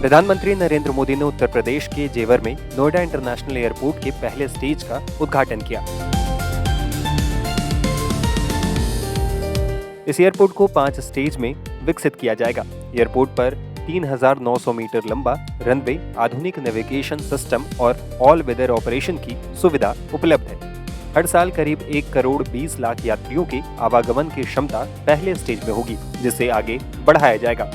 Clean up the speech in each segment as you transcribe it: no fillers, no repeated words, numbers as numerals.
प्रधानमंत्री नरेंद्र मोदी ने उत्तर प्रदेश के जेवर में नोएडा इंटरनेशनल एयरपोर्ट के पहले स्टेज का उद्घाटन किया। इस एयरपोर्ट को 5 स्टेज में विकसित किया जाएगा। एयरपोर्ट पर 3,900 मीटर लंबा रनवे, आधुनिक नेविगेशन सिस्टम और ऑल वेदर ऑपरेशन की सुविधा उपलब्ध है। हर साल करीब 1 करोड़ 20 लाख यात्रियों के आवागमन की क्षमता पहले स्टेज में होगी, जिसे आगे बढ़ाया जाएगा।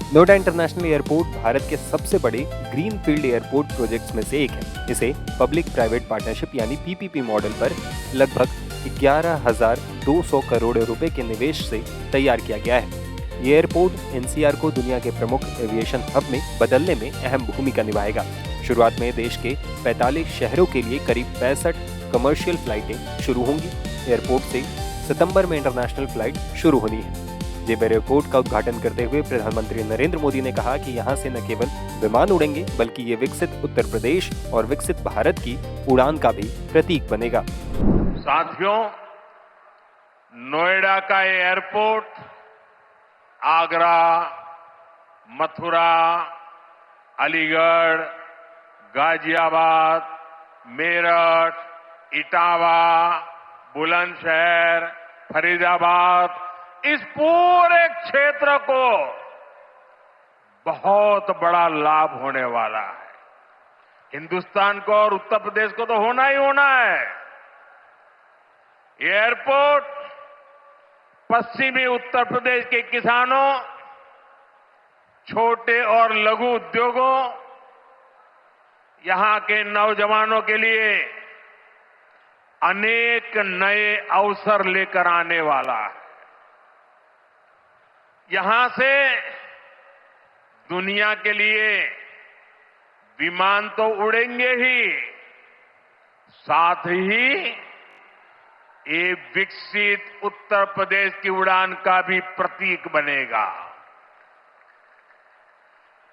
नोएडा इंटरनेशनल एयरपोर्ट भारत के सबसे बड़े ग्रीन फील्ड एयरपोर्ट प्रोजेक्ट्स में से एक है। इसे पब्लिक प्राइवेट पार्टनरशिप यानी पीपीपी मॉडल पर लगभग 11,200 करोड़ रुपए के निवेश से तैयार किया गया है। ये एयरपोर्ट एनसीआर को दुनिया के प्रमुख एविएशन हब में बदलने में अहम भूमिका निभाएगा। शुरुआत में देश के 45 शहरों के लिए करीब 65 कमर्शियल फ्लाइटें शुरू होंगी। एयरपोर्ट से सितंबर में इंटरनेशनल फ्लाइट शुरू होनी है। जेवर एयरपोर्ट का उद्घाटन करते हुए प्रधानमंत्री नरेंद्र मोदी ने कहा कि यहां से न केवल विमान उड़ेंगे, बल्कि ये विकसित उत्तर प्रदेश और विकसित भारत की उड़ान का भी प्रतीक बनेगा। साथियों, नोएडा का एयरपोर्ट आगरा, मथुरा, अलीगढ़, गाजियाबाद, मेरठ, इटावा, बुलंदशहर, फरीदाबाद, इस पूरे क्षेत्र को बहुत बड़ा लाभ होने वाला है। हिंदुस्तान को और उत्तर प्रदेश को तो होना ही होना है। एयरपोर्ट पश्चिमी उत्तर प्रदेश के किसानों, छोटे और लघु उद्योगों, यहां के नौजवानों के लिए अनेक नए अवसर लेकर आने वाला है। यहां से दुनिया के लिए विमान तो उड़ेंगे ही, साथ ही ये विकसित उत्तर प्रदेश की उड़ान का भी प्रतीक बनेगा।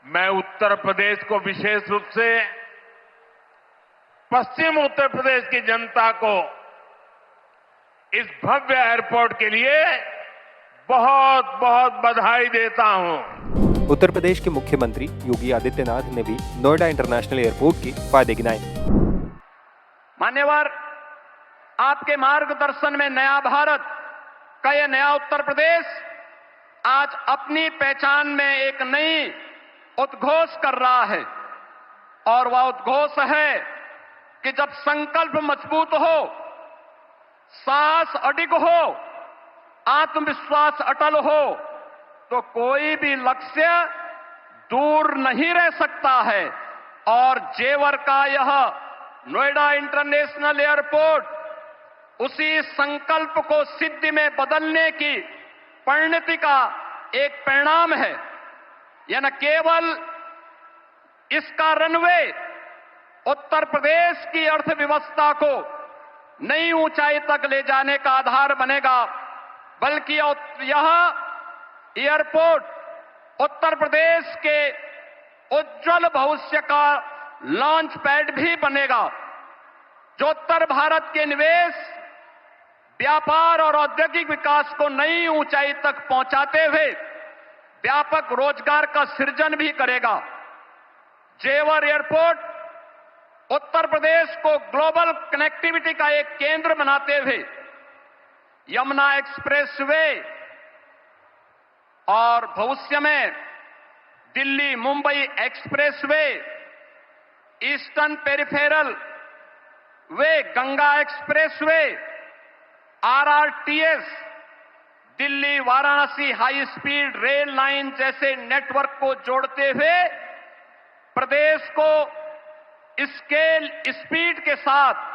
मैं उत्तर प्रदेश को विशेष रूप से पश्चिम उत्तर प्रदेश की जनता को इस भव्य एयरपोर्ट के लिए बहुत बहुत बधाई देता हूं। उत्तर प्रदेश के मुख्यमंत्री योगी आदित्यनाथ ने भी नोएडा इंटरनेशनल एयरपोर्ट के फायदे गिनाए। मान्यवर, आपके मार्गदर्शन में नया भारत का यह नया उत्तर प्रदेश आज अपनी पहचान में एक नई उद्घोष कर रहा है, और वह उद्घोष है कि जब संकल्प मजबूत हो, साहस अडिग हो, आत्मविश्वास अटल हो, तो कोई भी लक्ष्य दूर नहीं रह सकता है। और जेवर का यह नोएडा इंटरनेशनल एयरपोर्ट उसी संकल्प को सिद्धि में बदलने की परिणति का एक परिणाम है। यह न केवल इसका रनवे उत्तर प्रदेश की अर्थव्यवस्था को नई ऊंचाई तक ले जाने का आधार बनेगा, बल्कि यह एयरपोर्ट उत्तर प्रदेश के उज्जवल भविष्य का लॉन्च पैड भी बनेगा, जो उत्तर भारत के निवेश, व्यापार और औद्योगिक विकास को नई ऊंचाई तक पहुंचाते हुए व्यापक रोजगार का सृजन भी करेगा। जेवर एयरपोर्ट उत्तर प्रदेश को ग्लोबल कनेक्टिविटी का एक केंद्र बनाते हुए यमुना एक्सप्रेसवे और भविष्य में Delhi Mumbai expressway, eastern peripheral way, Ganga expressway, RRTS, Delhi Varanasi high speed rail line जैसे नेटवर्क को जोड़ते हुए प्रदेश को स्केल स्पीड के साथ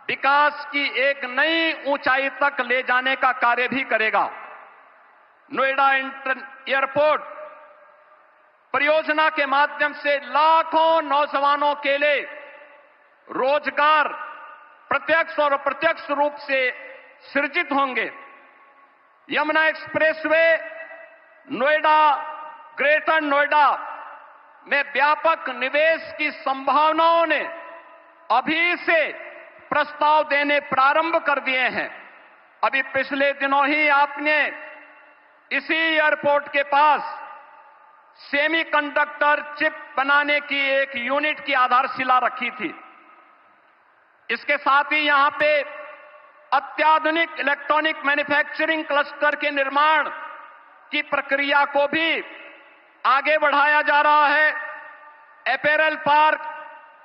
विकास की एक नई ऊंचाई तक ले जाने का कार्य भी करेगा। नोएडा एयरपोर्ट परियोजना के माध्यम से लाखों नौजवानों के लिए रोजगार प्रत्यक्ष और अप्रत्यक्ष रूप से सृजित होंगे। यमुना एक्सप्रेसवे नोएडा, ग्रेटर नोएडा में व्यापक निवेश की संभावनाओं ने अभी से प्रस्ताव देने प्रारंभ कर दिए हैं। अभी पिछले दिनों ही आपने इसी एयरपोर्ट के पास सेमीकंडक्टर चिप बनाने की एक यूनिट की आधारशिला रखी थी। इसके साथ ही यहां पे अत्याधुनिक इलेक्ट्रॉनिक मैन्युफैक्चरिंग क्लस्टर के निर्माण की प्रक्रिया को भी आगे बढ़ाया जा रहा है। Apparel park,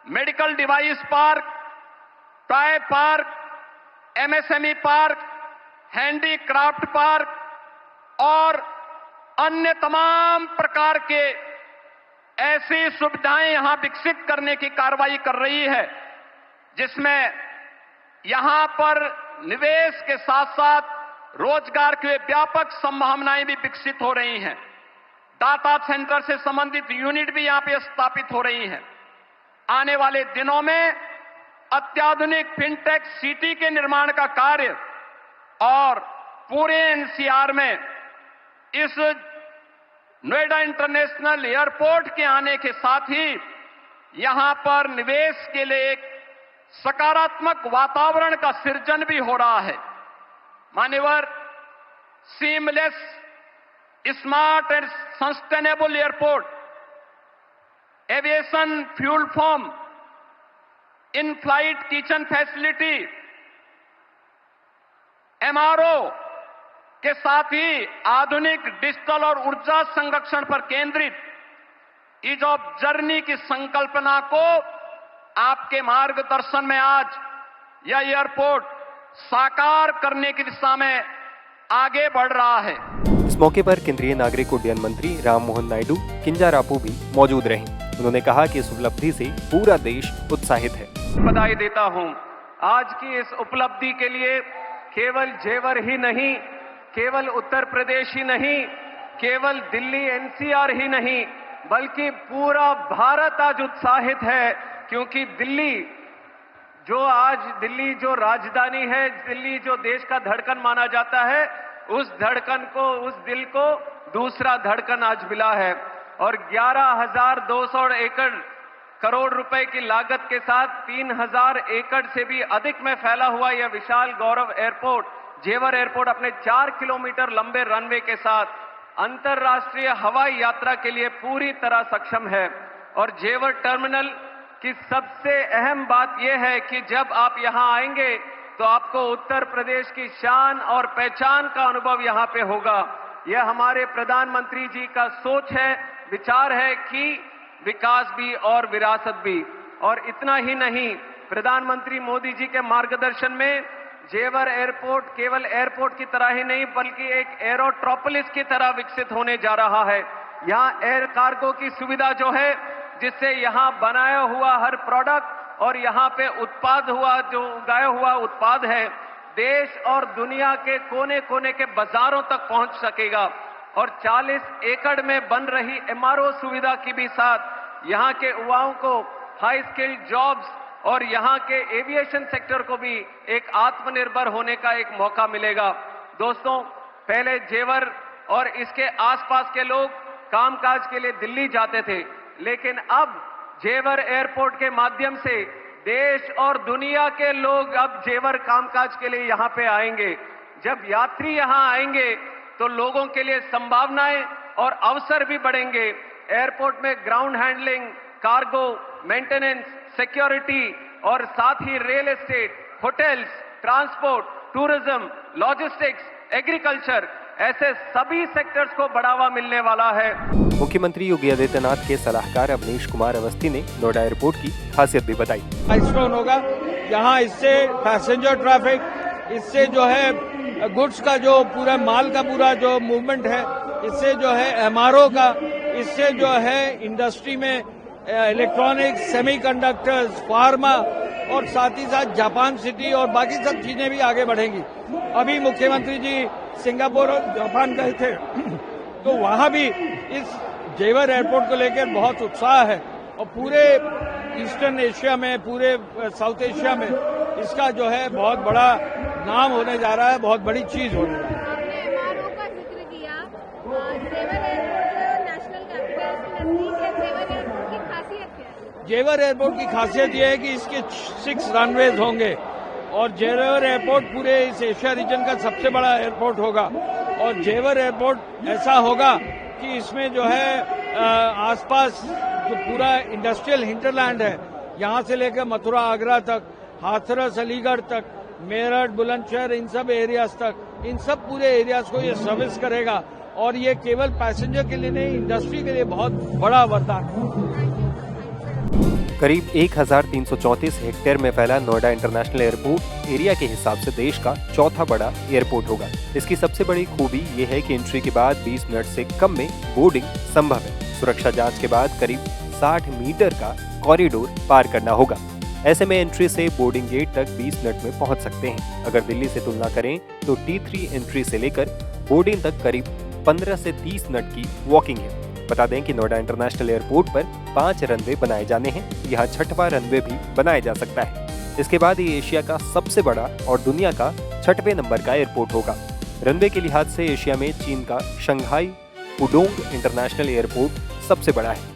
medical device park, toy park, MSME park, handicraft park और अन्य तमाम प्रकार के ऐसी सुविधाएं यहां विकसित करने की कार्रवाई कर रही है, जिसमें यहां पर निवेश के साथ साथ रोजगार की व्यापक संभावनाएं भी विकसित हो रही हैं। डाटा सेंटर से संबंधित यूनिट भी यहां पे स्थापित हो रही हैं। आने वाले दिनों में अत्याधुनिक फिनटेक सिटी के निर्माण का कार्य और पूरे एनसीआर में इस नोएडा इंटरनेशनल एयरपोर्ट के आने के साथ ही यहां पर निवेश के लिए एक सकारात्मक वातावरण का सृजन भी हो रहा है। मान्यवर, seamless, smart and sustainable airport, aviation fuel form, in flight kitchen facility, MRO के साथ ही आधुनिक डिजिटल और ऊर्जा संरक्षण पर केंद्रित ईज ऑफ जर्नी की संकल्पना को आपके मार्गदर्शन में आज यह एयरपोर्ट साकार करने की दिशा में आगे बढ़ रहा है। इस मौके पर केंद्रीय नागरिक उड्डयन मंत्री राममोहन नायडू किंजारापू भी मौजूद रहे। उन्होंने कहा कि इस उपलब्धि से पूरा देश उत्साहित है। बधाई देता हूं आज की इस उपलब्धि के लिए। केवल जेवर ही नहीं, केवल उत्तर प्रदेश ही नहीं, केवल दिल्ली एनसीआर ही नहीं, बल्कि पूरा भारत आज उत्साहित है, क्योंकि दिल्ली जो राजधानी है, दिल्ली जो देश का धड़कन माना जाता है, उस धड़कन को, उस दिल को दूसरा धड़कन आज मिला है। और 11,200 करोड़ रुपए की लागत के साथ 3,000 एकड़ से भी अधिक में फैला हुआ यह विशाल गौरव एयरपोर्ट, जेवर एयरपोर्ट, अपने 4 किलोमीटर लंबे रनवे के साथ अंतर्राष्ट्रीय हवाई यात्रा के लिए पूरी तरह सक्षम है। और जेवर टर्मिनल की सबसे अहम बात यह है कि जब आप यहां आएंगे तो आपको उत्तर प्रदेश की शान और पहचान का अनुभव यहां पे होगा। यह हमारे प्रधानमंत्री जी का सोच है, विचार है कि विकास भी और विरासत भी। और इतना ही नहीं, प्रधानमंत्री मोदी जी के मार्गदर्शन में जेवर एयरपोर्ट केवल एयरपोर्ट की तरह ही नहीं, बल्कि एक एरोट्रोपोलिस की तरह विकसित होने जा रहा है। यहां एयर कार्गो की सुविधा जो है, जिससे यहां बनाया हुआ हर प्रोडक्ट और यहां पे उत्पाद हुआ, जो उगाया हुआ उत्पाद है, देश और दुनिया के कोने कोने के बाजारों तक पहुंच सकेगा। और 40 एकड़ में बन रही एमआरओ सुविधा की भी साथ यहां के युवाओं को हाई स्किल्ड जॉब्स और यहां के एविएशन सेक्टर को भी एक आत्मनिर्भर होने का एक मौका मिलेगा। दोस्तों, पहले जेवर और इसके आसपास के लोग कामकाज के लिए दिल्ली जाते थे, लेकिन अब जेवर एयरपोर्ट के माध्यम से देश और दुनिया के लोग अब जेवर कामकाज के लिए यहां पे आएंगे। जब यात्री यहां आएंगे तो लोगों के लिए संभावनाएं और अवसर भी बढ़ेंगे। एयरपोर्ट में ground handling, cargo, maintenance, security और साथ ही real estate, hotels, transport, tourism, logistics, agriculture, ऐसे सभी सेक्टर्स को बढ़ावा मिलने वाला है। मुख्यमंत्री योगी आदित्यनाथ के सलाहकार अवनीश कुमार अवस्थी ने नोएडा एयरपोर्ट की खासियत भी बताई। माइलस्टोन होगा यहाँ, इससे पैसेंजर ट्रैफिक, इससे जो है गुड्स का जो पूरा माल का पूरा जो मूवमेंट है, इससे जो है एमआरओ का, इससे जो है इंडस्ट्री में इलेक्ट्रॉनिक्स, सेमीकंडक्टर्स, फार्मा और साथ ही साथ जापान सिटी और बाकी सब चीजें भी आगे बढ़ेंगी। अभी मुख्यमंत्री जी सिंगापुर और जापान गए थे, तो वहां भी इस जेवर एयरपोर्ट को लेकर बहुत उत्साह है और पूरे ईस्टर्न एशिया में, पूरे साउथ एशिया में इसका जो है बहुत बड़ा नाम होने जा रहा है, बहुत बड़ी चीज होने जा रही है। आपने एमआरओ का जिक्र किया, जेवर एयरपोर्ट नेशनल कैपिटल से नजदीक है। जेवर एयरपोर्ट की खासियत क्या है? जेवर एयरपोर्ट की खासियत यह है कि इसके 6 रनवेज होंगे और जेवर एयरपोर्ट पूरे इस एशिया रीजन का सबसे बड़ा एयरपोर्ट होगा। और जेवर एयरपोर्ट ऐसा होगा कि इसमें जो है आसपास जो पूरा इंडस्ट्रियल हिंटरलैंड है, यहाँ से लेकर मथुरा आगरा तक, हाथरस अलीगढ़ तक, मेरठ बुलंदशहर, इन सब एरियाज तक, इन सब पूरे एरियाज को ये सर्विस करेगा और ये केवल पैसेंजर के लिए नहीं, इंडस्ट्री के लिए बहुत बड़ा वरदान है। करीब 1334 हेक्टेयर में फैला नोएडा इंटरनेशनल एयरपोर्ट एरिया के हिसाब से देश का चौथा बड़ा एयरपोर्ट होगा। इसकी सबसे बड़ी खूबी ये है कि एंट्री के बाद 20 मिनट से कम में बोर्डिंग संभव है। सुरक्षा जांच के बाद करीब 60 मीटर का कॉरिडोर पार करना होगा। ऐसे में एंट्री से बोर्डिंग गेट तक 20 मिनट में पहुंच सकते हैं। अगर दिल्ली से तुलना करें तो T3 एंट्री से लेकर बोर्डिंग तक करीब 15 से 30 मिनट की वॉकिंग है। बता दें कि नोएडा इंटरनेशनल एयरपोर्ट पर 5 रनवे बनाए जाने हैं। यहाँ 6वां रनवे भी बनाया जा सकता है। इसके बाद ये एशिया का सबसे बड़ा और दुनिया का 6वें नंबर का एयरपोर्ट होगा। रनवे के लिहाज से एशिया में चीन का शंघाई पुडोंग इंटरनेशनल एयरपोर्ट सबसे बड़ा है।